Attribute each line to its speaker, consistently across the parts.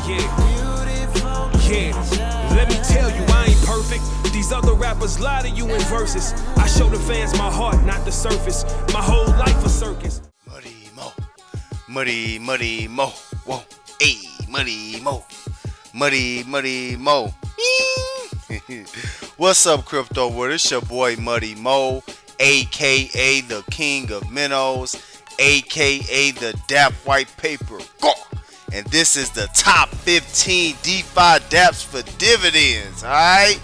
Speaker 1: Yeah, let me tell you, I ain't perfect. These other rappers lie to you in verses. I show the fans my heart, not the surface. My whole life a circus.
Speaker 2: Muddy Mo, Muddy Mo, whoa, hey, Muddy Mo, Muddy Mo. What's up, crypto world? It's your boy Muddy Mo, aka the King of Minnows, aka the Dapp White Paper. Go! And this is the top 15 DeFi-Dapps for dividends, alright?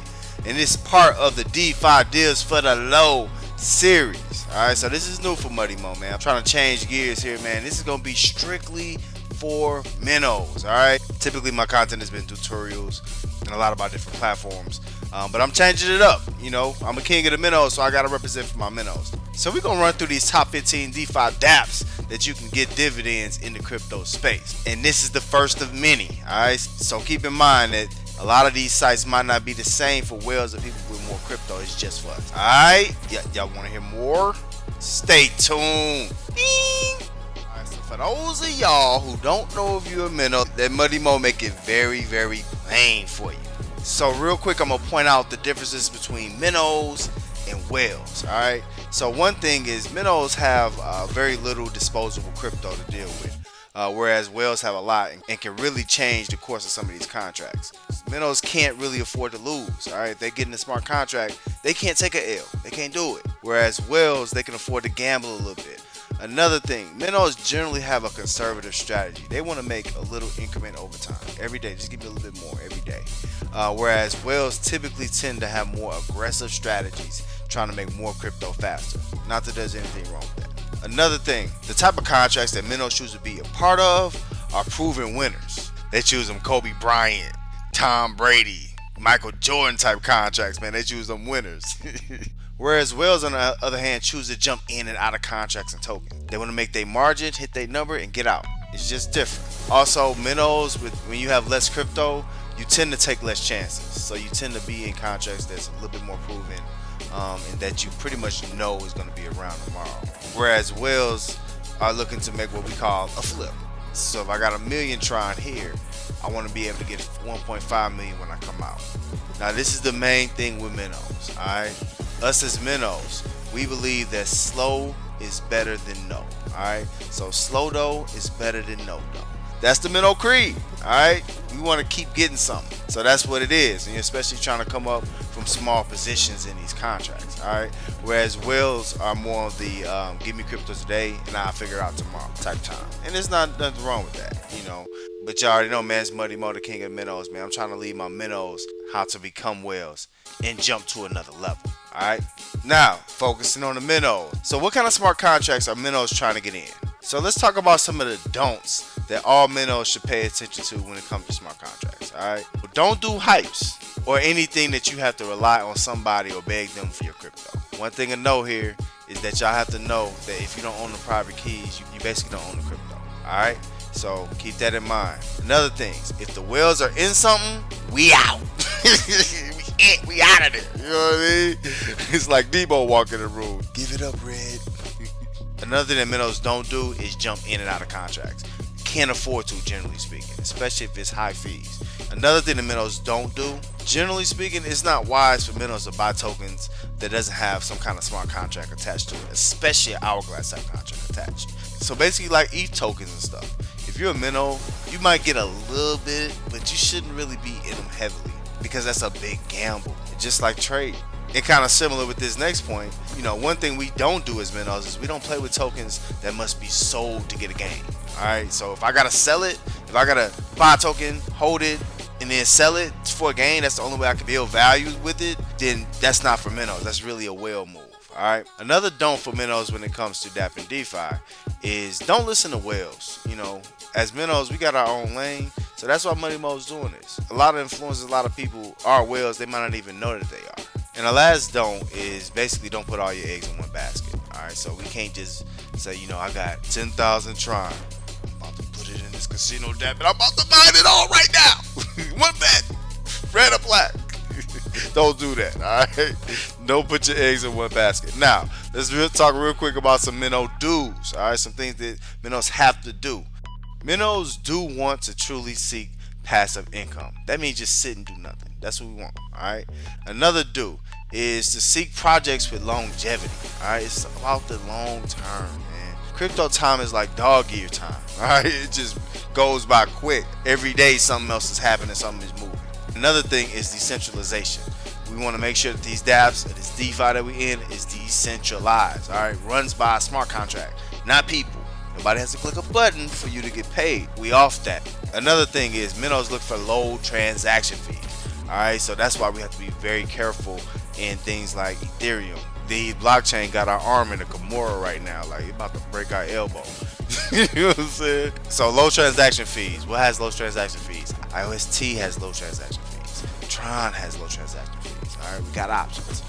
Speaker 2: And it's part of the DeFi deals for the low series. Alright, so this is new for Muddy Mo, man. I'm trying to change gears here, man. This is going to be strictly for Minnows, alright? Typically, my content has been tutorials and a lot about different platforms. But I'm changing it up. You know, I'm a king of the Minnows, so I got to represent for my Minnows. So we're going to run through these top 15 DeFi-Dapps that you can get dividends in the crypto space. And this is the first of many, alright? So keep in mind that a lot of these sites might not be the same for whales or people with more crypto. It's just for us. Alright? Y'all want to hear more? Stay tuned. Alright, so for those of y'all who don't know if you're a Minnow, that Muddy Mo make it very, very plain for you. So real quick, I'm going to point out the differences between Minnows and whales. Alright? So one thing is Minnows have very little disposable crypto to deal with. Whereas whales have a lot and can really change the course of some of these contracts. Minnows can't really afford to lose. Alright, they get in a smart contract, they can't take an L. They can't do it. Whereas whales, they can afford to gamble a little bit. Another thing, Minnows generally have a conservative strategy. They want to make a little increment over time. Every day, just give me a little bit more every day. Whereas whales typically tend to have more aggressive strategies, trying to make more crypto faster. Not that there's anything wrong with that. Another thing, the type of contracts that Minnows choose to be a part of are proven winners. They choose them Kobe Bryant, Tom Brady, Michael Jordan type contracts, man. They choose them winners. Whereas whales, on the other hand, choose to jump in and out of contracts and tokens. They want to make their margin, hit their number, and get out. It's just different. Also, Minnows, when you have less crypto, you tend to take less chances. So you tend to be in contracts that's a little bit more proven, and that you pretty much know is going to be around tomorrow. Whereas whales are looking to make what we call a flip. So if I got $1 million Tron here, I want to be able to get 1.5 million when I come out. Now this is the main thing with Minnows, alright? Us as Minnows, we believe that slow is better than no, alright? So slow dough is better than no dough. That's the Minnow creed, alright? We want to keep getting something. So that's what it is. And you're especially trying to come up from small positions in these contracts, alright? Whereas whales are more of the give me crypto today and I'll figure it out tomorrow type time. And there's nothing wrong with that, you know. But y'all already know, man, it's Muddy Mo, the King of Minnows, man. I'm trying to lead my Minnows how to become whales and jump to another level, alright? Now, focusing on the Minnows. So what kind of smart contracts are Minnows trying to get in? So let's talk about some of the don'ts that all Minnows should pay attention to when it comes to smart contracts, alright? Well, don't do hypes or anything that you have to rely on somebody or beg them for your crypto. One thing to know here is that y'all have to know that if you don't own the private keys, you basically don't own the crypto, alright? So keep that in mind. Another thing, if the whales are in something, we out. we out of there. You know what I mean? It's like Debo walking in the room. Give it up, Red. Another thing that Minnows don't do is jump in and out of contracts. Can't afford to, generally speaking, especially if it's high fees. Another thing that Minnows don't do, generally speaking, it's not wise for Minnows to buy tokens that doesn't have some kind of smart contract attached to it, especially an hourglass type contract attached. So basically like ETH tokens and stuff. If you're a Minnow, you might get a little bit, but you shouldn't really be in them heavily because that's a big gamble. Just like trade. And kind of similar with this next point, you know, one thing we don't do as Minnows is we don't play with tokens that must be sold to get a gain. Alright, so if I gotta sell it, if I gotta buy a token, hold it, and then sell it for a gain, that's the only way I can build value with it, then that's not for Minnows. That's really a whale move. Alright, another don't for Minnows when it comes to Dapp and DeFi is don't listen to whales. You know, as Minnows, we got our own lane, so that's why Muddy Mo's doing this. A lot of influencers, a lot of people are whales, they might not even know that they are. And the last don't is basically don't put all your eggs in one basket. Alright, so we can't just say, you know, I got 10,000 Tron. I'm about to put it in this casino Dapp and I'm about to mine it all right now. One bet. Red or black. Don't do that, alright? Don't put your eggs in one basket. Now, let's talk real quick about some Minnow do's, alright? Some things that Minnows have to do. Minnows do want to truly seek passive income. That means just sit and do nothing. That's what we want. Alright. Another do is to seek projects with longevity. Alright, it's about the long term, man. Crypto time is like dog year time. Alright, it just goes by quick. Every day something else is happening, something is moving. Another thing is decentralization. We want to make sure that these dApps, or this DeFi that we in, is decentralized. Alright, runs by a smart contract, not people. Nobody has to click a button for you to get paid. We off that. Another thing is Minnows look for low transaction fees. Alright, so that's why we have to be very careful in things like Ethereum. The blockchain got our arm in a Gamora right now, like it's about to break our elbow. You know what I'm saying? So low transaction fees. What has low transaction fees? IOST has low transaction fees. Tron has low transaction fees. Alright, we got options.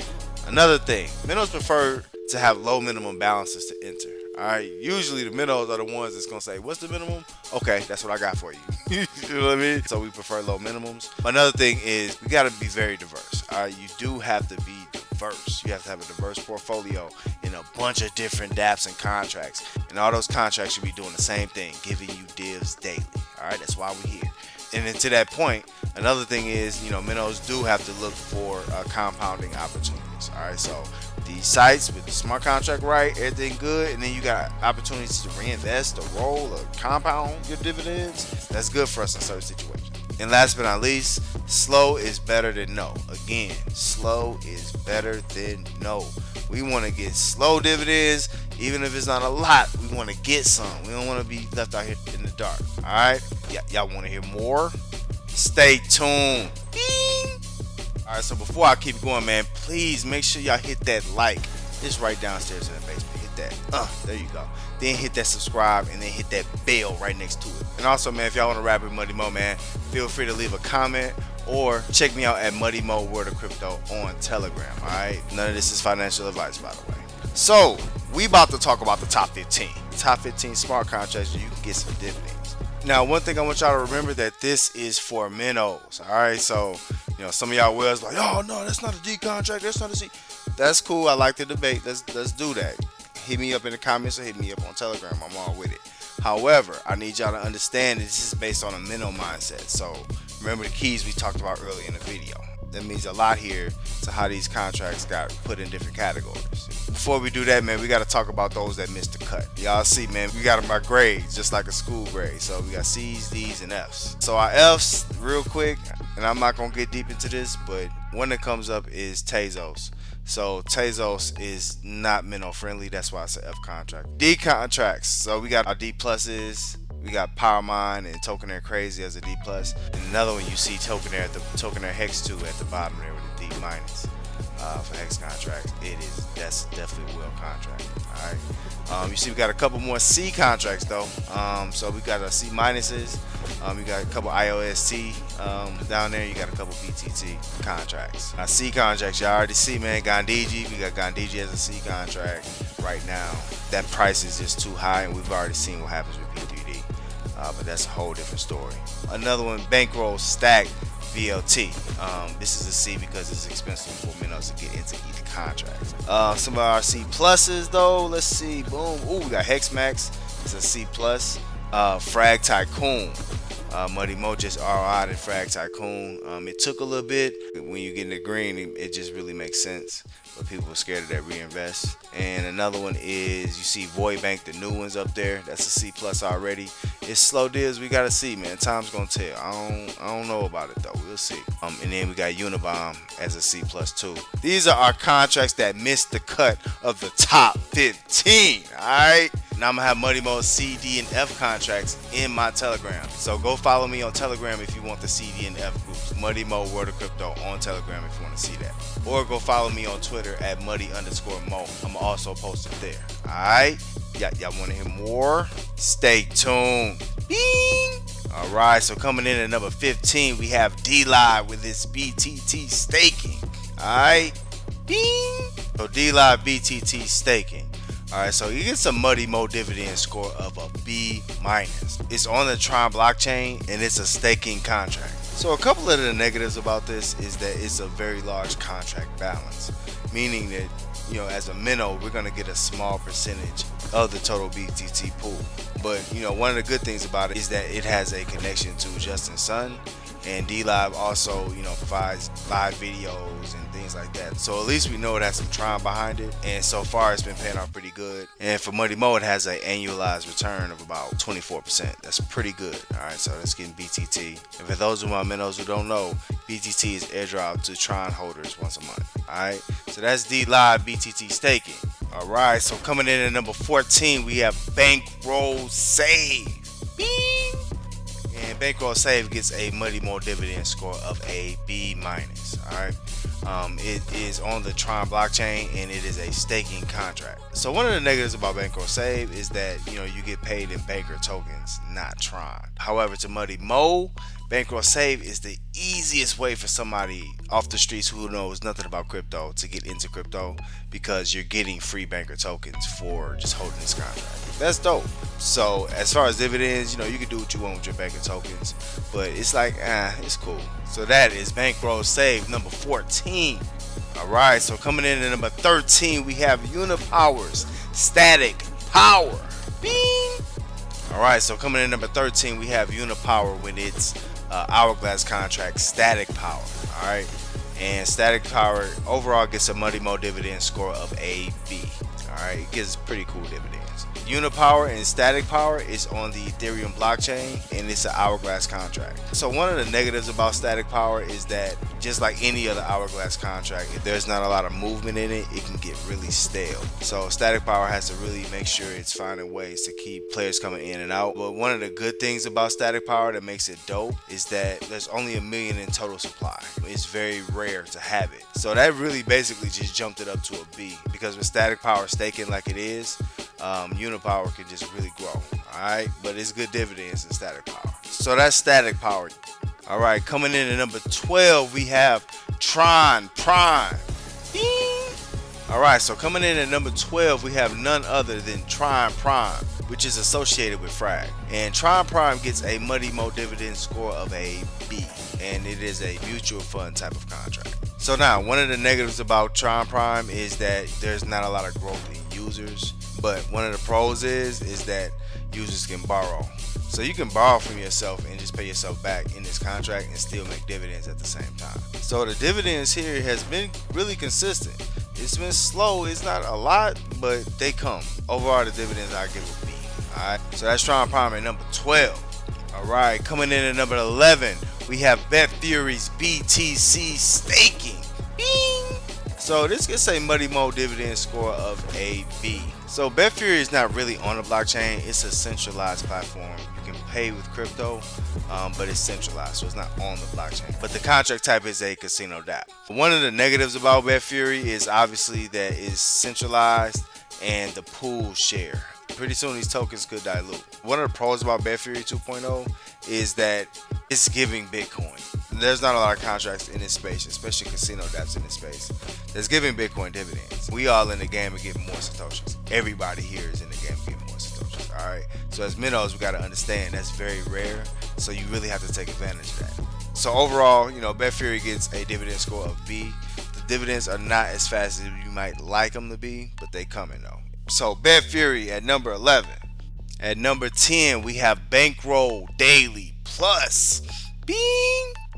Speaker 2: Another thing, Minnows prefer to have low minimum balances to enter. Alright, usually the minnows are the ones that's gonna say, what's the minimum? Okay, that's what I got for you. You know what I mean? So we prefer low minimums. Another thing is we gotta be very diverse. Alright, you do have to be diverse. You have to have a diverse portfolio in a bunch of different dApps and contracts. And all those contracts should be doing the same thing, giving you divs daily. Alright, that's why we're here. And then to that point, another thing is, minnows do have to look for compounding opportunities. Alright, so these sites with the smart contract right, everything good, and then you got opportunities to reinvest or roll or compound your dividends. That's good for us in certain situations. And last but not least, slow is better than no. Again, slow is better than no. We want to get slow dividends, even if it's not a lot. We want to get some. We don't want to be left out here in the dark. All right, y'all want to hear more? Stay tuned. Bing. All right, so before I keep going, man, please make sure y'all hit that like. It's right downstairs in the basement. Hit that. There you go. Then hit that subscribe and then hit that bell right next to it. And also, man, if y'all want to rap with Muddy Mo, man, feel free to leave a comment or check me out at Muddy Mo World of Crypto on Telegram. All right, none of this is financial advice, by the way. So we about to talk about the top 15. The top 15 smart contracts where you can get some dividends. Now, one thing I want y'all to remember that this is for minnows. All right, so some of y'all whales like, oh no, that's not a D contract, that's not a C. That's cool. I like the debate. Let's do that. Hit me up in the comments or hit me up on Telegram. I'm all with it. However, I need y'all to understand that this is based on a minnow mindset. So remember the keys we talked about earlier in the video. That means a lot here to how these contracts got put in different categories. Before we do that, man, we got to talk about those that missed the cut. Y'all see, man, we got them by grades, just like a school grade. So we got C's, D's, and F's. So our F's, real quick, and I'm not going to get deep into this, but one that comes up is Tezos. So Tezos is not minnow friendly. That's why it's an F contract. D contracts. So we got our D pluses. We got PowerMine and Tewkenaire Crazy as a D plus. And another one you see Tewkenaire at the Tewkenaire Hex 2 at the bottom there with a D minus for Hex contracts. That's definitely a well contract. Alright. You see we got a couple more C contracts though. So we got C minuses. You got a couple IOST down there. You got a couple BTT contracts. C contracts, you already see, man. Gandiji, we got Gandiji as a C contract right now. That price is just too high, and we've already seen what happens with P3D. But that's a whole different story. Another one, Bankroll Stack VLT. This is a C because it's expensive for minnows to get into either contracts. Some of our C pluses though. Let's see. Boom. Ooh, we got Hexmax. It's a C plus. Frag Tycoon. Muddy Mo just ROI'd in Frag Tycoon. It took a little bit. When you get in the green, it just really makes sense. But people are scared of that reinvest. And another one is, you see Voidbank, the new ones up there. That's a C plus already. It's slow deals. We gotta see, man. Time's gonna tell. I don't know about it though. We'll see. And then we got Unibomb as a C plus too. These are our contracts that missed the cut of the top 15. All right. Now I'm gonna have Muddy Mo C, D, and F contracts in my Telegram. So go follow me on Telegram if you want the C, D, and F groups. Muddy Mo World of Crypto on Telegram if you want to see that. Or go follow me on Twitter at Muddy_Mo. I'm also posted there. Alright? Y'all want to hear more? Stay tuned. Bing! Alright, so coming in at number 15, we have DLive with its BTT Staking. Alright? Bing! So DLive BTT Staking. Alright, so you get some Muddy Mo dividend score of a B minus. It's on the Tron blockchain and it's a staking contract. So a couple of the negatives about this is that it's a very large contract balance, meaning that as a minnow, we're gonna get a small percentage of the total BTT pool. But you know, one of the good things about it is that it has a connection to Justin's son, and DLive also, you know, provides live videos and things like that. So at least we know it has some Tron behind it, and so far it's been paying off pretty good. And for Money Mo, it has an annualized return of about 24%. That's pretty good. All right, so that's getting BTT. And for those of my minnows who don't know, BTT is airdrop to Tron holders once a month. All right, so that's DLive BTT Staking. All right, so coming in at number 14, we have Bankroll Save. Bing! And Bankroll Save gets a Money Mo dividend score of a B-. Alright. It is on the Tron blockchain, and it is a staking contract. So one of the negatives about Bankroll Save is that, you know, you get paid in banker tokens, not Tron. However, to Money Mo, Bankroll Save is the easiest way for somebody off the streets who knows nothing about crypto to get into crypto, because you're getting free banker tokens for just holding this contract. That's dope. So as far as dividends, you know, you can do what you want with your banker tokens, but it's like, it's cool. So that is Bankroll Save number 14. Alright, so coming in at number 13, we have Unipower's Static Power. Bing! Alright, so coming in at number 13, we have Unipower with its hourglass contract, Static Power. Alright, and Static Power overall gets a Money Mo dividend score of a B. Alright, it gives pretty cool dividends. Unipower and Static Power is on the Ethereum blockchain, and it's an hourglass contract. So one of the negatives about Static Power is that, just like any other hourglass contract, if there's not a lot of movement in it, it can get really stale. So Static Power has to really make sure it's finding ways to keep players coming in and out. But one of the good things about Static Power that makes it dope is that there's only 1 million in total supply. It's very rare to have it. So that really basically just jumped it up to a B, because with Static Power staking like it is, Unipower can just really grow. Alright, but it's good dividends in Static Power. So that's Static Power. Alright, coming in at number 12, we have TronPrime. Alright, so coming in at number 12, we have none other than TronPrime, which is associated with Frag. And TronPrime gets a Money Mo dividend score of a B, and it is a mutual fund type of contract. So now, one of the negatives about TronPrime is that there's not a lot of growth in users, but one of the pros is that users can borrow. So you can borrow from yourself and just pay yourself back in this contract and still make dividends at the same time. So the dividends here has been really consistent. It's been slow, it's not a lot, but they come. Overall, the dividends I give a B. Alright, so that's TronPrime at number 12. Alright, coming in at number 11, we have Betfury's BTC Staking. Bing! So this gets a Money Mo dividend score of a B. So Betfury is not really on the blockchain. It's a centralized platform. You can pay with crypto, but it's centralized, so it's not on the blockchain. But the contract type is a casino DApp. One of the negatives about Betfury is obviously that it's centralized and the pool share. Pretty soon these tokens could dilute. One of the pros about Betfury 2.0 is that it's giving Bitcoin. There's not a lot of contracts in this space, especially casino dApps in this space, that's giving Bitcoin dividends. We all in the game of getting more Satoshis. Everybody here is in the game of getting more Satoshis. Alright, so as minnows, we got to understand that's very rare, so you really have to take advantage of that. So overall, you know, Betfury gets a dividend score of B. The dividends are not as fast as you might like them to be, but they coming though. So Betfury at number 11. At number 10, we have Bankroll Daily Plus. Bing!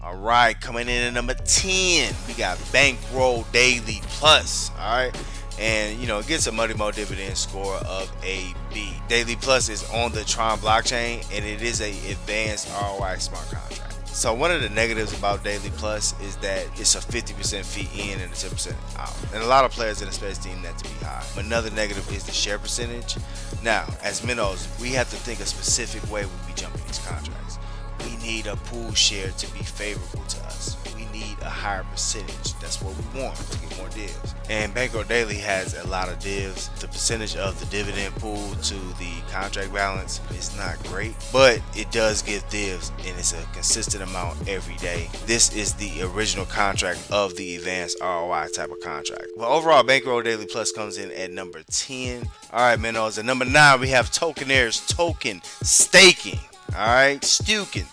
Speaker 2: Alright, coming in at number 10, we got Bankroll Daily Plus. Alright, and you know, it gets a Money Mo dividend score of a B. Daily Plus is on the Tron blockchain, and it is a advanced ROI smart contract. So one of the negatives about Daily Plus is that it's a 50% fee in and a 10% out. And a lot of players in the space deem that to be high. Another negative is the share percentage. Now, as minnows, we have to think a specific way when we jump in these contracts. We need a pool share to be favorable to us. We need a higher percentage. That's what we want to get more divs. And Bankroll Daily has a lot of divs. The percentage of the dividend pool to the contract balance is not great, but it does give divs, and it's a consistent amount every day. This is the original contract of the advanced ROI type of contract. But overall, Bankroll Daily Plus comes in at number 10. Alright, minnows. At number 9, we have Tewkenaire's Tewken Staking. Alright, Tewken.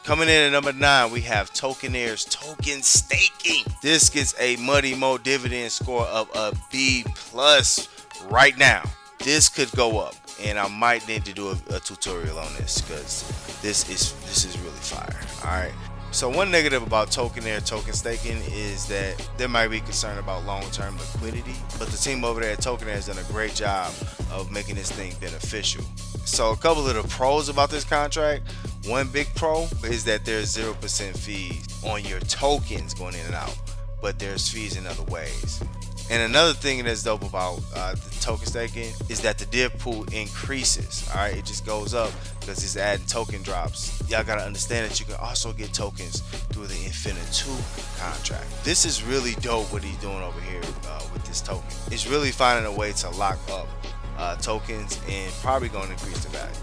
Speaker 2: Coming in at number 9, we have Tewkenaire's Tewken Staking. This gets a Money Mo dividend score of a B+ right now. this could go up, and I might need to do a tutorial on this because this is really fire. All right. So one negative about Tewkenaire token staking is that there might be concern about long-term liquidity, but the team over there at Tewkenaire has done a great job of making this thing beneficial. So a couple of the pros about this contract. One big pro is that there's 0% fees on your tokens going in and out, but there's fees in other ways. And another thing that's dope about the token staking is that the div pool increases. All right, it just goes up because it's adding token drops. Y'all gotta understand that you can also get tokens through the Infinitew contract. This is really dope what he's doing over here with this token. It's really finding a way to lock up tokens and probably going to increase the value.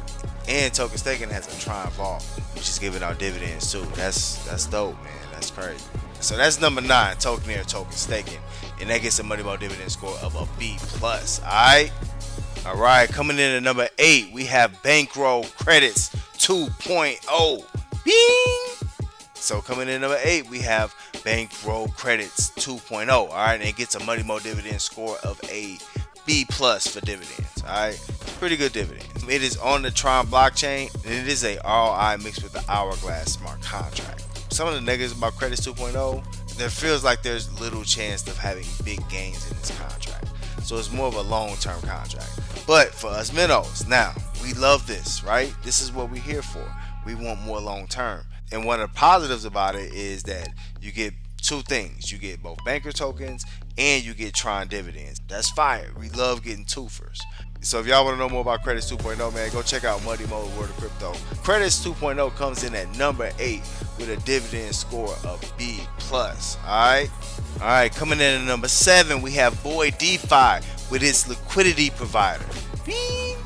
Speaker 2: And token staking has a Tron vault, which is giving out dividends too. That's dope, man. That's crazy. So that's number 9, Tewkenaire token staking, and that gets a money ball dividend score of a B+. All right. Coming in at number 8, we have Bankroll Credits 2.0. Bing. So coming in at number 8, we have Bankroll Credits 2.0. All right, and it gets a money ball dividend score of a B+ for dividends. All right, pretty good dividends. It is on the Tron blockchain, and it is a ROI mixed with the Hourglass smart contract. Some of the negatives about Credits 2.0, there feels like there's little chance of having big gains in this contract. So it's more of a long-term contract. But for us Minnows, now, we love this, right? This is what we're here for. We want more long-term. And one of the positives about it is that you get 2 things. You get both banker tokens and you get Tron dividends. That's fire. We love getting twofers. So if y'all want to know more about Credits 2.0, man, go check out Muddy Mode World of Crypto. Credits 2.0 comes in at number 8 with a dividend score of B+. Alright, coming in at number 7, we have Void DeFi with its liquidity provider. Bing.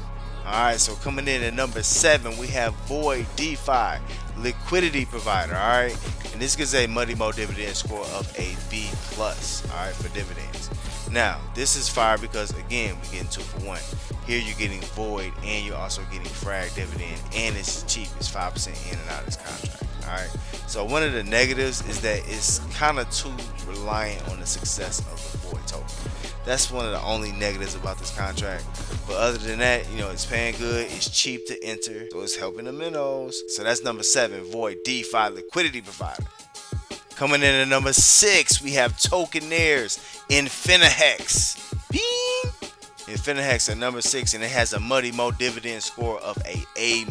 Speaker 2: Alright, so coming in at number 7, we have Void DeFi liquidity provider. Alright, and this gives a Muddy Mode dividend score of a B+. Alright, for dividends. Now, this is fire because, again, we're getting 2 for 1. Here you're getting Void and you're also getting Frag dividend, and it's cheap. It's 5% in and out of this contract. Alright, so one of the negatives is that it's kind of too reliant on the success of the Void token. That's one of the only negatives about this contract. But other than that, you know, it's paying good, it's cheap to enter, so it's helping the Minnows. So that's number 7, Void DeFi liquidity provider. Coming in at number 6, we have Tewkenaire's InfiniHex. Bing! InfiniHex at number 6, and it has a Muddy Mo dividend score of a A-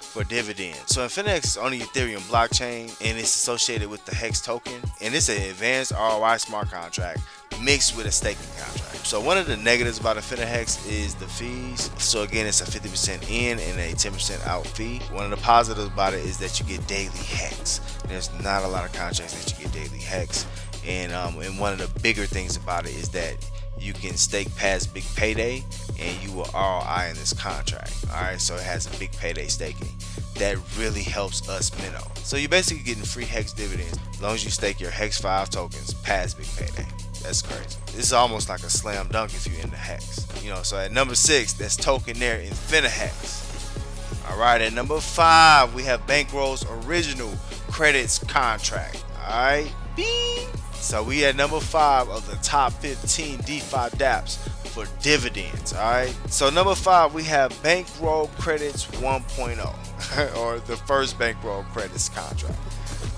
Speaker 2: for dividends. So InfiniHex is on the Ethereum blockchain, and it's associated with the Hex token, and it's an advanced ROI smart contract mixed with a staking contract. So one of the negatives about InfiniHex is the fees. So again, it's a 50% in and a 10% out fee. One of the positives about it is that you get daily hex. There's not a lot of contracts that you get daily hex, and one of the bigger things about it is that you can stake past big payday and you will ROI in this contract. Alright, so it has a big payday staking that really helps us Minnow. So you're basically getting free hex dividends as long as you stake your hex 5 tokens past big payday. That's crazy. This is almost like a slam dunk if you're in the hex. You know, so at number 6, that's Tewkenaire InfiniHex. Alright, at number 5, we have Bankroll's original credits contract. Alright, bing. So we at number 5 of the top 15 DeFi-Dapps for dividends. Alright, so number 5, we have Bankroll Credits 1.0 or the first Bankroll Credits contract.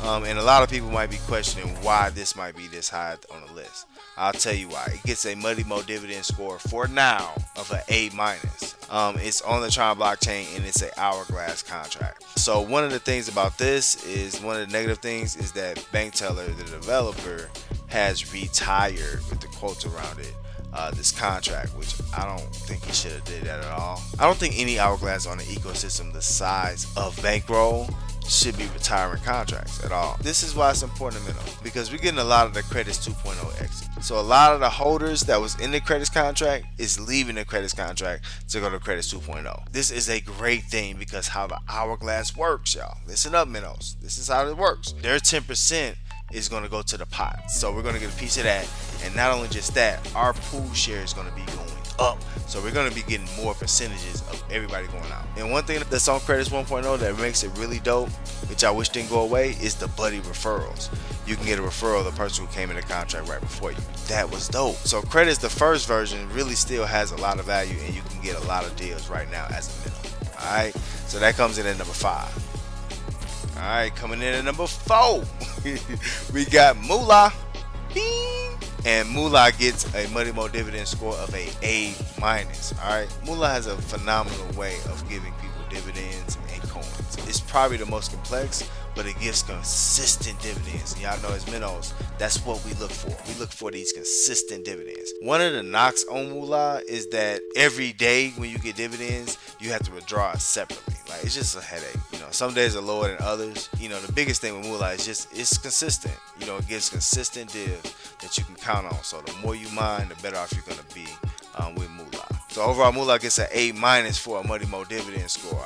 Speaker 2: And a lot of people might be questioning why this might be this high on the list. I'll tell you why. It gets a Muddy Mo dividend score for now of an A-. It's on the Tron blockchain and it's an Hourglass contract. So one of the things about this is, one of the negative things is that Bankteller, the developer, has retired with the quotes around it. This contract, which I don't think he should have did that at all. I don't think any Hourglass on an ecosystem the size of Bankroll should be retiring contracts at all. This is why it's important to Minnow, because we're getting a lot of the Credits 2.0 exit. So a lot of the holders that was in the Credits contract is leaving the Credits contract to go to Credits 2.0. This is a great thing because how the Hourglass works, y'all. Listen up, Minnows. This is how it works. Their 10% is going to go to the pot. So we're going to get a piece of that. And not only just that, our pool share is going to be going up. So we're going to be getting more percentages of everybody going out. And one thing that's on Credits 1.0 that makes it really dope, which I wish didn't go away, is the buddy referrals. You can get a referral of the person who came in the contract right before you. That was dope. So Credits, the first version, really still has a lot of value, and you can get a lot of deals right now as a minimum. Alright, so that comes in at number 5. Alright, coming in at number 4, we got Moolah. Bing. And Moolah gets a Money Mo dividend score of a A-. Alright, Moolah has a phenomenal way of giving people dividends and coins. It's probably the most complex, but it gives consistent dividends. And y'all know as Minnows, that's what we look for. We look for these consistent dividends. One of the knocks on Moolah is that every day when you get dividends, you have to withdraw it separately. Like, it's just a headache. You know, some days are lower than others. You know, the biggest thing with Moolah is just it's consistent. You know, it gives consistent divs that you can count on. So the more you mine, the better off you're gonna be with Moolah. So overall, Moolah gets an A- for a Money Mo dividend score.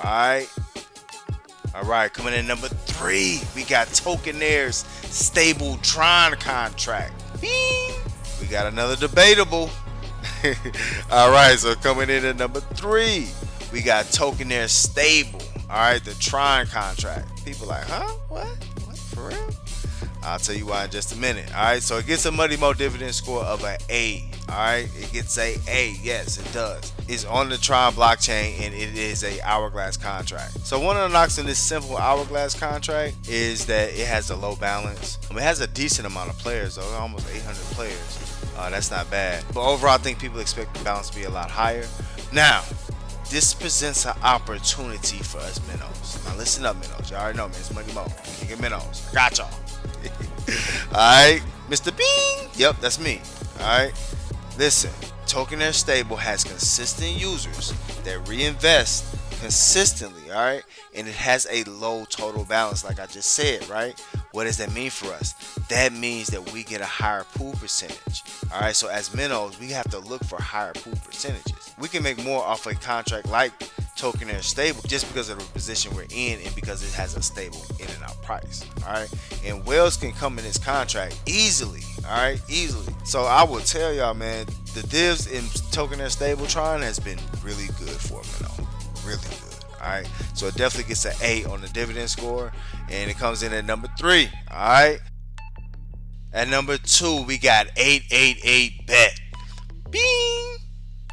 Speaker 2: Alright, coming in number 3, we got Tewkenaire's stable Tron contract. Bing! We got another debatable. Alright, so coming in at number 3, we got Tewkenaire stable. Alright, the Tron contract. People like, huh? What? For real? I'll tell you why in just a minute. Alright, so it gets a Money Mo dividend score of an A. Alright, it gets a A. Yes, it does. It's on the Tron blockchain and it is a hourglass contract. So one of the knocks in this simple hourglass contract is that it has a low balance. It has a decent amount of players though, almost 800 players. That's not bad. But overall, I think people expect the balance to be a lot higher. Now, this presents an opportunity for us Minnows. Now listen up, Minnows. Y'all already know, man. It's Money Mo. King of Minnows. I got y'all. Alright, Mr. Bean. Yep, that's me. Alright. Listen, Tewkenaire stable has consistent users that reinvest consistently, alright? And it has a low total balance, like I just said, right? What does that mean for us? That means that we get a higher pool percentage. Alright, so as Minnows, we have to look for higher pool percentages. We can make more off a contract like Tewkenaire stable just because of the position we're in and because it has a stable in and out price. Alright, and whales can come in this contract easily. Alright, easily. So I will tell y'all, man, the divs in Tewkenaire stable Tron has been really good for Minnow. Really good. Alright, so it definitely gets an A on the dividend score, and it comes in at number 3. Alright, at number 2, we got 888 Bet. Bing!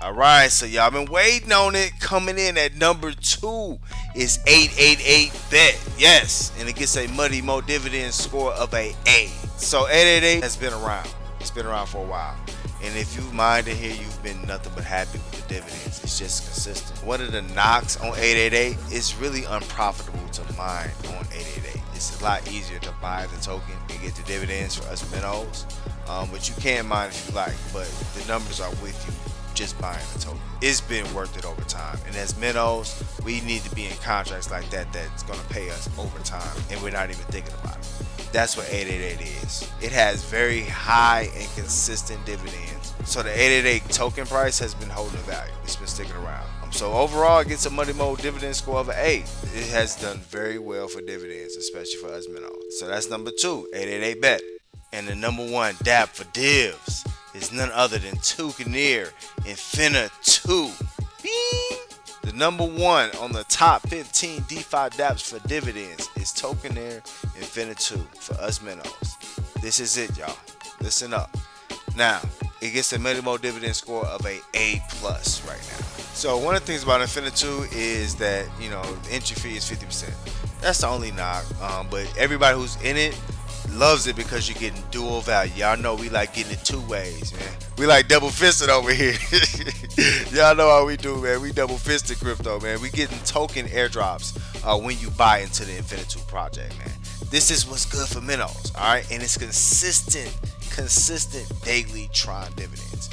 Speaker 2: Alright, so y'all been waiting on it. Coming in at number 2 is 888 Bet. Yes, and it gets a Money Mo dividend score of a A. So 888 has been around. It's been around for a while. And if you mined in here, you've been nothing but happy with the dividends. It's just consistent. One of the knocks on 888 is really unprofitable to mine on 888. It's a lot easier to buy the token and get the dividends for us Minnows. But you can mine if you like, but the numbers are with you just buying the token. It's been worth it over time. And as Minnows, we need to be in contracts like that that's going to pay us over time, and we're not even thinking about it. That's what 888 is. It has very high and consistent dividends. So the 888 token price has been holding value. It's been sticking around. So overall, it gets a Money Mo dividend score of an A. It has done very well for dividends, especially for us Minnows. So that's number 2, 888 Bet. And the number 1 DApp for divs is none other than Tewkenaire Infinitew. Bing! The number 1 on the top 15 DeFi-Dapps for dividends is Tewkenaire Infinitew for us Minnows. This is it, y'all. Listen up. Now, it gets a Money Mo dividend score of a A+ right now. So one of the things about Infinitew is that, you know, the entry fee is 50%. That's the only knock. But everybody who's in it loves it because you're getting dual value. Y'all know we like getting it 2 ways, man. We like double fisted over here. Y'all know how we do, man. We double fisted crypto, man. We getting token airdrops when you buy into the Infinitew project, man. This is what's good for Minnows, alright? And it's consistent daily Tron dividends.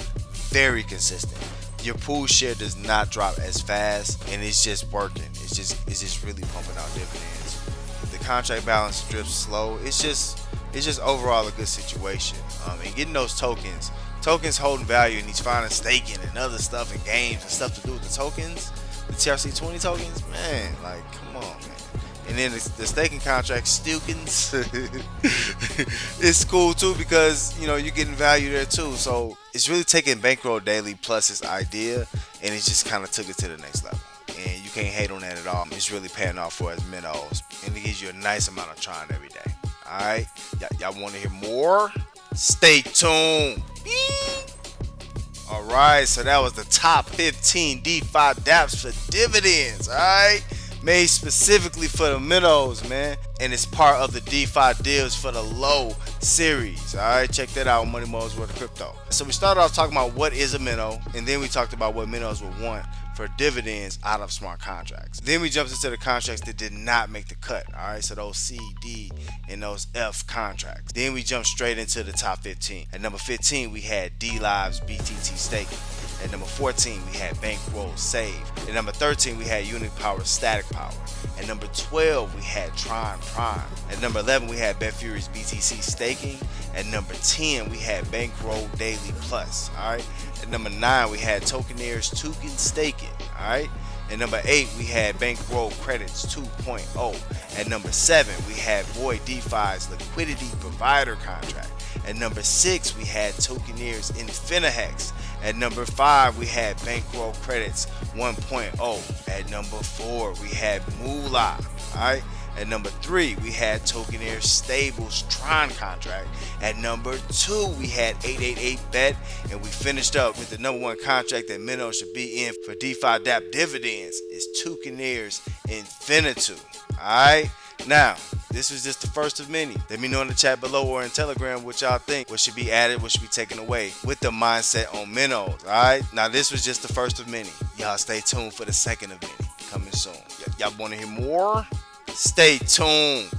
Speaker 2: Very consistent. Your pool share does not drop as fast, and it's just working. It's just really pumping out dividends. The contract balance drips slow. It's just overall a good situation. And getting those tokens holding value, and he's finding staking and other stuff and games and stuff to do with the tokens, the TRC20 tokens, man, like, come on, man. And then the staking contract, Tewkens, it's cool too because you know you're getting value there too. So it's really taking Bankroll Daily Plus's idea and it just kind of took it to the next level. And you can't hate on that at all. It's really paying off for us Minnows, and it gives you a nice amount of Tron every day. All right, y'all want to hear more? Stay tuned. All right, so that was the top 15 DeFi-Dapps for dividends. All right. Made specifically for the Minnows, man, and it's part of the DeFi deals for the low series. All right, check that out on Money Mo's World of Crypto. So we started off talking about what is a Minnow, and then we talked about what Minnows would want for dividends out of smart contracts. Then we jumped into the contracts that did not make the cut. All right, so those C, D, and those F contracts. Then we jumped straight into the top 15. At number 15, we had DLive BTT Staking. At number 14, we had Bankroll Save. At number 13, we had Unipower Static Power. At number 12, we had TronPrime. At number 11, we had Betfury's BTC Staking. At number 10, we had Bankroll Daily Plus. All right. At number 9, we had Tewkenaire's Tewken Staking. All right. At number 8, we had Bankroll Credits 2.0. At number 7, we had Voidbank's Liquidity Provider Contract. At number 6, we had Tewkenaire's InfiniHex. At number 5, we had Bankroll Credits 1.0. At number 4, we had Moolah. Alright. At number 3, we had Tewkenaire's Stables Tron contract. At number 2, we had 888bet. And we finished up with the number 1 contract that Minnow should be in for DeFi Dapp dividends is Tewkenaire's Infinitew. Alright. Now, this was just the first of many. Let me know in the chat below or in Telegram what y'all think. What should be added, what should be taken away with the mindset on Minnows. Alright? Now, this was just the first of many. Y'all stay tuned for the second of many coming soon. Y'all want to hear more? Stay tuned.